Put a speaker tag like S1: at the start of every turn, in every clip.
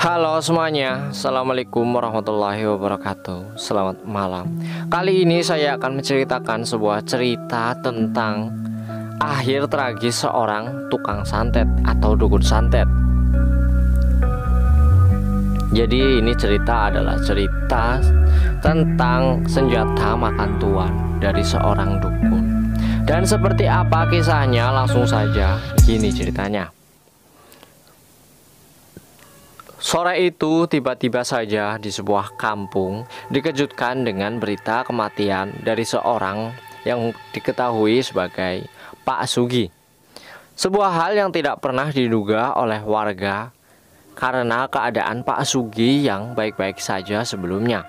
S1: Halo semuanya, Assalamualaikum warahmatullahi wabarakatuh. Selamat malam. Kali ini saya akan menceritakan sebuah cerita tentang akhir tragis seorang tukang santet atau dukun santet. Jadi ini cerita adalah cerita tentang senjata makan tuan dari seorang dukun. Dan seperti apa kisahnya, langsung saja gini ceritanya. Sore itu tiba-tiba saja di sebuah kampung dikejutkan dengan berita kematian dari seorang yang diketahui sebagai Pak Sugi. Sebuah hal yang tidak pernah diduga oleh warga karena keadaan Pak Sugi yang baik-baik saja sebelumnya.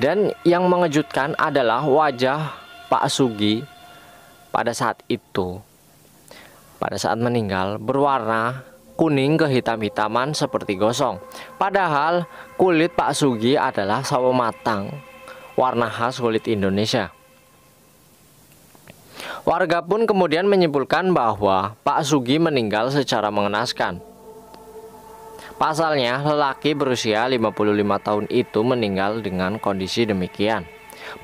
S1: Dan yang mengejutkan adalah wajah Pak Sugi pada saat meninggal berwarna kuning kehitam-hitaman seperti gosong. Padahal kulit Pak Sugi adalah sawo matang, warna khas kulit Indonesia. Warga pun kemudian menyimpulkan bahwa Pak Sugi meninggal secara mengenaskan. Pasalnya, lelaki berusia 55 tahun itu meninggal dengan kondisi demikian.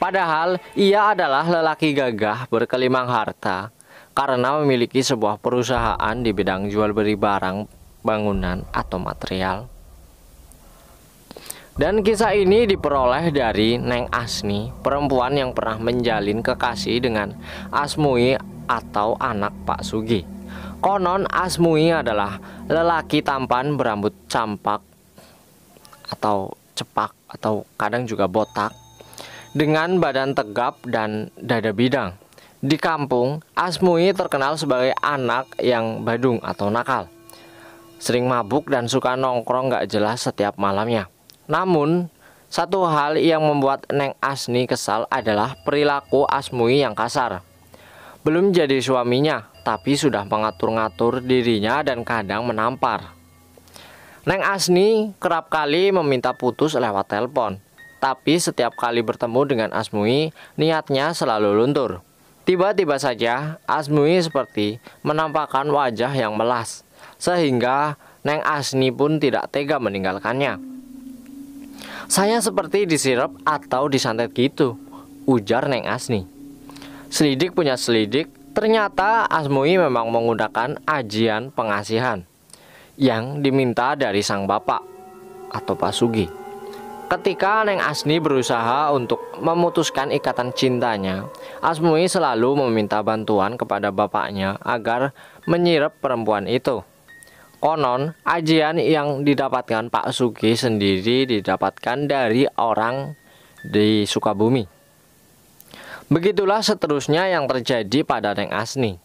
S1: Padahal ia adalah lelaki gagah berkelimang harta karena memiliki sebuah perusahaan di bidang jual beli barang bangunan atau material. Dan kisah ini diperoleh dari Neng Asni, perempuan yang pernah menjalin kekasih dengan Asmui atau anak Pak Sugi. Konon Asmui adalah lelaki tampan berambut campak atau cepak atau kadang juga botak, dengan badan tegap dan dada bidang. Di kampung, Asmui terkenal sebagai anak yang badung atau nakal, sering mabuk dan suka nongkrong gak jelas setiap malamnya. Namun, satu hal yang membuat Neng Asni kesal adalah perilaku Asmui yang kasar. Belum jadi suaminya, tapi sudah mengatur-ngatur dirinya dan kadang menampar. Neng Asni kerap kali meminta putus lewat telepon, tapi setiap kali bertemu dengan Asmui, niatnya selalu luntur. Tiba-tiba saja Asmui seperti menampakkan wajah yang melas, sehingga Neng Asni pun tidak tega meninggalkannya. "Saya seperti disirep atau disantet gitu," ujar Neng Asni. Selidik punya selidik, ternyata Asmui memang menggunakan ajian pengasihan yang diminta dari sang bapak atau Pak Sugi. Ketika Neng Asni berusaha untuk memutuskan ikatan cintanya, Asmui selalu meminta bantuan kepada bapaknya agar menyirep perempuan itu. Konon, ajian yang didapatkan Pak Sugi sendiri didapatkan dari orang di Sukabumi. Begitulah seterusnya yang terjadi pada Neng Asni.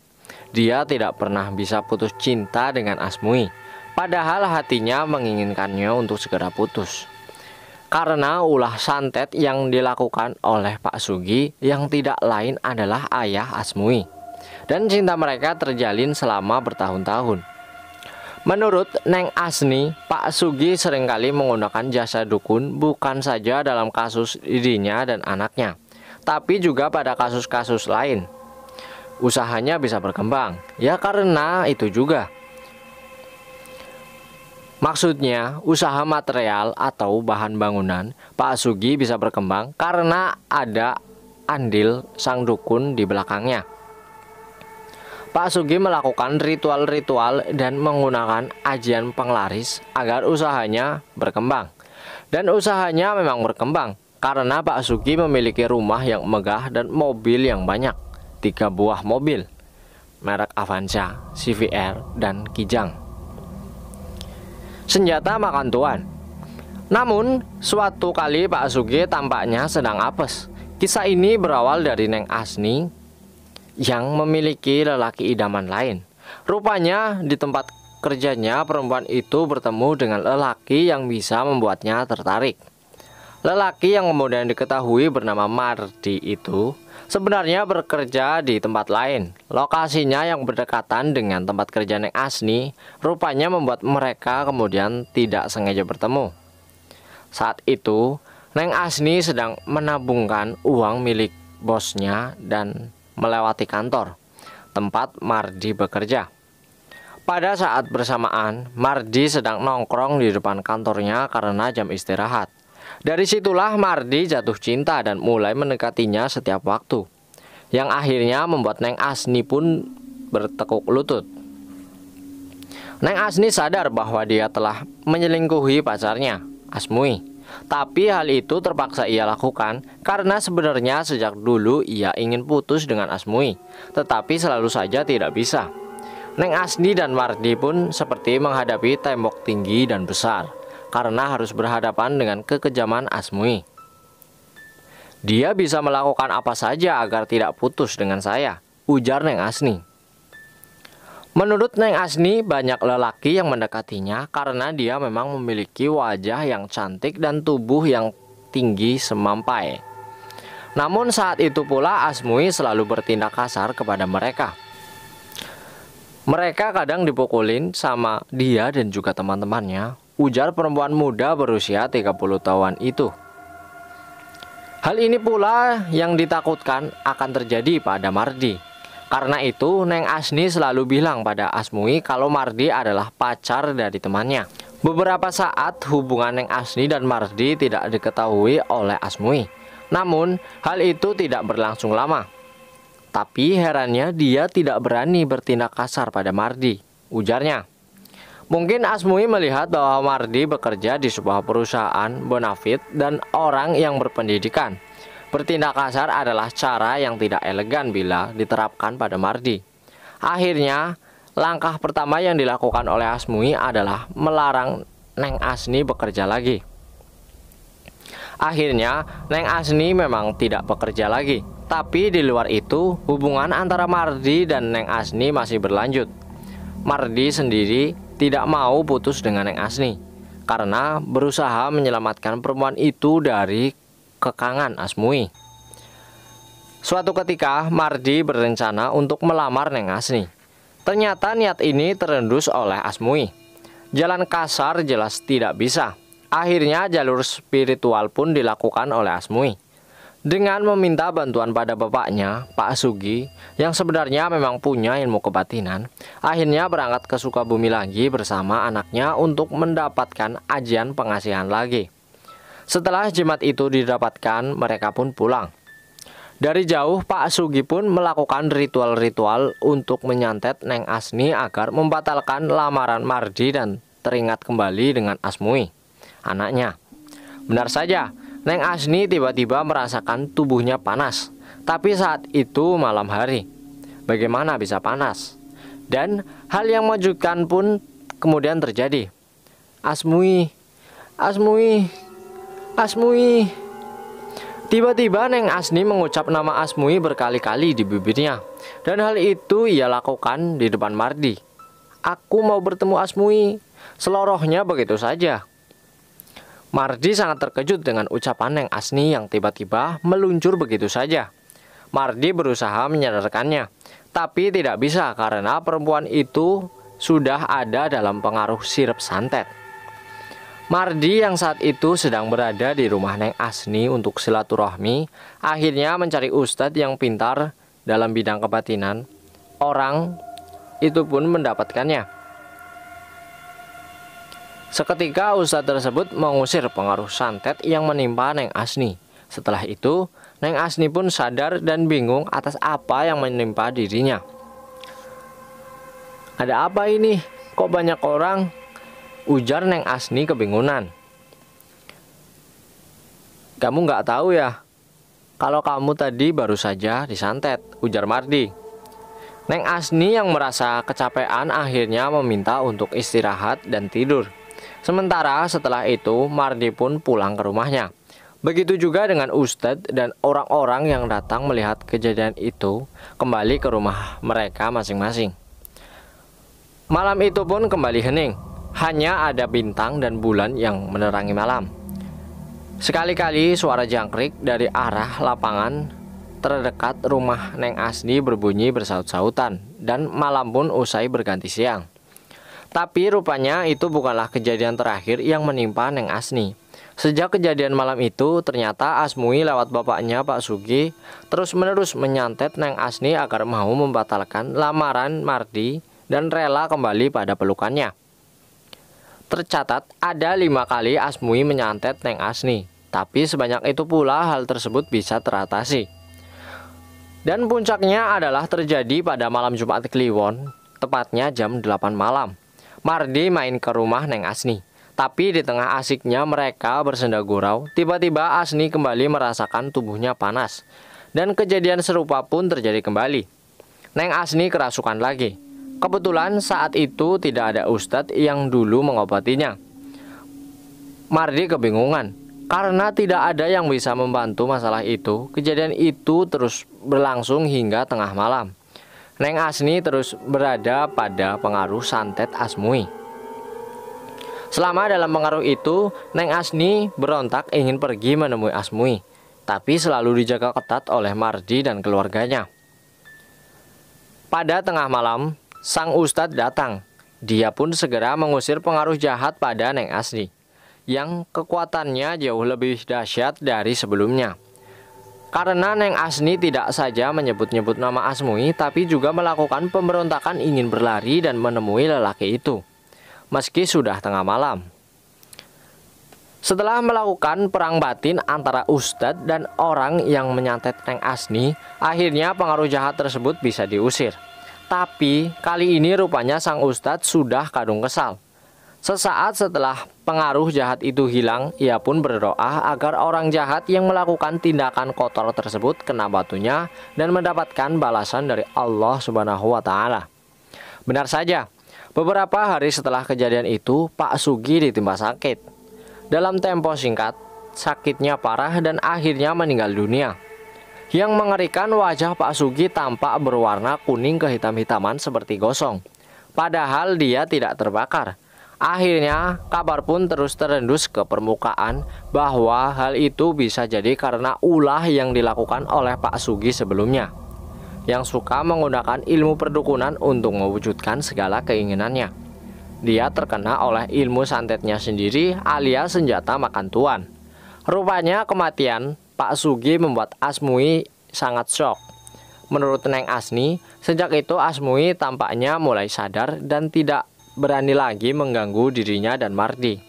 S1: Dia tidak pernah bisa putus cinta dengan Asmui, padahal hatinya menginginkannya untuk segera putus. Karena ulah santet yang dilakukan oleh Pak Sugi yang tidak lain adalah ayah Asmui. Dan cinta mereka terjalin selama bertahun-tahun. Menurut Neng Asni, Pak Sugi seringkali menggunakan jasa dukun bukan saja dalam kasus dirinya dan anaknya, tapi juga pada kasus-kasus lain. Usahanya bisa berkembang, ya karena itu juga. Maksudnya, usaha material atau bahan bangunan Pak Sugi bisa berkembang karena ada andil sang dukun di belakangnya. Pak Sugi melakukan ritual-ritual dan menggunakan ajian penglaris agar usahanya berkembang. Dan usahanya memang berkembang karena Pak Sugi memiliki rumah yang megah dan mobil yang banyak, 3 buah mobil, merek Avanza, CVR, dan Kijang. Senjata makan tuan. Namun, suatu kali Pak Sugi tampaknya sedang apes. Kisah ini berawal dari Neng Asni yang memiliki lelaki idaman lain. Rupanya di tempat kerjanya perempuan itu bertemu dengan lelaki yang bisa membuatnya tertarik. Lelaki yang kemudian diketahui bernama Mardi itu sebenarnya bekerja di tempat lain. Lokasinya yang berdekatan dengan tempat kerja Neng Asni rupanya membuat mereka kemudian tidak sengaja bertemu. Saat itu Neng Asni sedang menabungkan uang milik bosnya dan melewati kantor tempat Mardi bekerja. Pada saat bersamaan, Mardi sedang nongkrong di depan kantornya karena jam istirahat. Dari situlah Mardi jatuh cinta dan mulai mendekatinya setiap waktu, yang akhirnya membuat Neng Asni pun bertekuk lutut. Neng Asni sadar bahwa dia telah menyelingkuhi pacarnya, Asmui. Tapi hal itu terpaksa ia lakukan karena sebenarnya sejak dulu ia ingin putus dengan Asmui, tetapi selalu saja tidak bisa. Neng Asni dan Mardi pun seperti menghadapi tembok tinggi dan besar karena harus berhadapan dengan kekejaman Asmui. Dia bisa melakukan apa saja agar tidak putus dengan saya, ujar Neng Asni. Menurut Neng Asni, banyak lelaki yang mendekatinya karena dia memang memiliki wajah yang cantik dan tubuh yang tinggi semampai. Namun saat itu pula Asmui selalu bertindak kasar kepada mereka. Mereka kadang dipukulin sama dia dan juga teman-temannya, ujar perempuan muda berusia 30 tahun itu. Hal ini pula yang ditakutkan akan terjadi pada Mardi. Karena itu, Neng Asni selalu bilang pada Asmui kalau Mardi adalah pacar dari temannya. Beberapa saat hubungan Neng Asni dan Mardi tidak diketahui oleh Asmui. Namun, hal itu tidak berlangsung lama. Tapi herannya dia tidak berani bertindak kasar pada Mardi, ujarnya. Mungkin Asmui melihat bahwa Mardi bekerja di sebuah perusahaan bonafit dan orang yang berpendidikan. Bertindak kasar adalah cara yang tidak elegan bila diterapkan pada Mardi. Akhirnya, langkah pertama yang dilakukan oleh Asmui adalah melarang Neng Asni bekerja lagi. Akhirnya, Neng Asni memang tidak bekerja lagi. Tapi di luar itu, hubungan antara Mardi dan Neng Asni masih berlanjut. Mardi sendiri tidak mau putus dengan Neng Asni karena berusaha menyelamatkan perempuan itu dari kekangan Asmui. Suatu ketika, Mardi berencana untuk melamar Neng Asni. Ternyata niat ini terendus oleh Asmui. Jalan kasar jelas tidak bisa. Akhirnya jalur spiritual pun dilakukan oleh Asmui. Dengan meminta bantuan pada bapaknya, Pak Sugi, yang sebenarnya memang punya ilmu kebatinan, akhirnya berangkat ke Sukabumi lagi bersama anaknya untuk mendapatkan ajian pengasihan lagi. Setelah jimat itu didapatkan, mereka pun pulang. Dari jauh, Pak Sugi pun melakukan ritual-ritual untuk menyantet Neng Asni agar membatalkan lamaran Mardi dan teringat kembali dengan Asmui, anaknya. Benar saja, Neng Asni tiba-tiba merasakan tubuhnya panas. Tapi saat itu malam hari. Bagaimana bisa panas? Dan hal yang mengejutkan pun kemudian terjadi. Asmui, Asmui, Asmui. Tiba-tiba Neng Asni mengucap nama Asmui berkali-kali di bibirnya. Dan hal itu ia lakukan di depan Mardi. Aku mau bertemu Asmui. Selorohnya begitu saja. Mardi sangat terkejut dengan ucapan Neng Asni yang tiba-tiba meluncur begitu saja. Mardi berusaha menyadarkannya, tapi tidak bisa karena perempuan itu sudah ada dalam pengaruh sirep santet. Mardi yang saat itu sedang berada di rumah Neng Asni untuk silaturahmi, akhirnya mencari ustadz yang pintar dalam bidang kebatinan. Orang itu pun mendapatkannya. Seketika ustadz tersebut mengusir pengaruh santet yang menimpa Neng Asni. Setelah itu, Neng Asni pun sadar dan bingung atas apa yang menimpa dirinya. Ada apa ini? Kok banyak orang? Ujar Neng Asni kebingungan. Kamu nggak tahu ya? Kalau kamu tadi baru saja disantet, ujar Mardi. Neng Asni yang merasa kecapean akhirnya meminta untuk istirahat dan tidur. Sementara setelah itu Mardi pun pulang ke rumahnya. Begitu juga dengan ustadz dan orang-orang yang datang melihat kejadian itu kembali ke rumah mereka masing-masing. Malam itu pun kembali hening. Hanya ada bintang dan bulan yang menerangi malam. Sekali-kali suara jangkrik dari arah lapangan terdekat rumah Neng Asni berbunyi bersaut-sautan. Dan malam pun usai berganti siang. Tapi rupanya itu bukanlah kejadian terakhir yang menimpa Neng Asni. Sejak kejadian malam itu, ternyata Asmui lewat bapaknya Pak Sugi terus-menerus menyantet Neng Asni agar mau membatalkan lamaran Mardi dan rela kembali pada pelukannya. Tercatat ada 5 kali Asmui menyantet Neng Asni, tapi sebanyak itu pula hal tersebut bisa teratasi. Dan puncaknya adalah terjadi pada malam Jumat Kliwon, tepatnya jam 8 malam. Mardi main ke rumah Neng Asni. Tapi di tengah asiknya mereka bersenda gurau, tiba-tiba Asni kembali merasakan tubuhnya panas. Dan kejadian serupa pun terjadi kembali. Neng Asni kerasukan lagi. Kebetulan saat itu tidak ada ustadz yang dulu mengobatinya. Mardi kebingungan, karena tidak ada yang bisa membantu masalah itu. Kejadian itu terus berlangsung hingga tengah malam. Neng Asni terus berada pada pengaruh santet Asmui. Selama dalam pengaruh itu, Neng Asni berontak ingin pergi menemui Asmui, tapi selalu dijaga ketat oleh Mardi dan keluarganya. Pada tengah malam, sang ustadz datang. Dia pun segera mengusir pengaruh jahat pada Neng Asni, yang kekuatannya jauh lebih dahsyat dari sebelumnya. Karena Neng Asni tidak saja menyebut-nyebut nama Asmui, tapi juga melakukan pemberontakan ingin berlari dan menemui lelaki itu, meski sudah tengah malam. Setelah melakukan perang batin antara ustadz dan orang yang menyantet Neng Asni, akhirnya pengaruh jahat tersebut bisa diusir. Tapi kali ini rupanya sang ustadz sudah kadung kesal. Sesaat setelah pengaruh jahat itu hilang, ia pun berdoa agar orang jahat yang melakukan tindakan kotor tersebut kena batunya dan mendapatkan balasan dari Allah Subhanahu wa Ta'ala. Benar saja, beberapa hari setelah kejadian itu, Pak Sugi ditimpa sakit. Dalam tempo singkat, sakitnya parah dan akhirnya meninggal dunia. Yang mengerikan, wajah Pak Sugi tampak berwarna kuning kehitam-hitaman seperti gosong. Padahal dia tidak terbakar. Akhirnya, kabar pun terus terendus ke permukaan bahwa hal itu bisa jadi karena ulah yang dilakukan oleh Pak Sugi sebelumnya, yang suka menggunakan ilmu perdukunan untuk mewujudkan segala keinginannya. Dia terkena oleh ilmu santetnya sendiri alias senjata makan tuan. Rupanya kematian Pak Sugi membuat Asmui sangat syok. Menurut Neng Asni, sejak itu Asmui tampaknya mulai sadar dan tidak berani lagi mengganggu dirinya dan Mardi.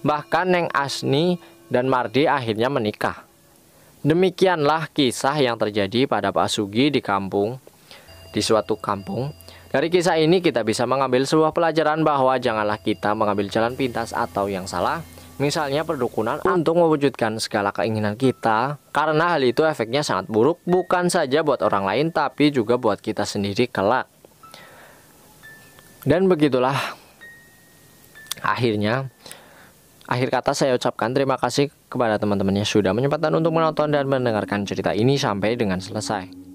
S1: Bahkan Neng Asni dan Mardi akhirnya menikah. Demikianlah kisah yang terjadi pada Pak Sugi di suatu kampung. Dari kisah ini kita bisa mengambil sebuah pelajaran bahwa janganlah kita mengambil jalan pintas atau yang salah, misalnya perdukunan untuk mewujudkan segala keinginan kita, karena hal itu efeknya sangat buruk bukan saja buat orang lain tapi juga buat kita sendiri kelak. Dan begitulah akhir kata saya ucapkan terima kasih kepada teman-teman yang sudah menyempatkan untuk menonton dan mendengarkan cerita ini sampai dengan selesai.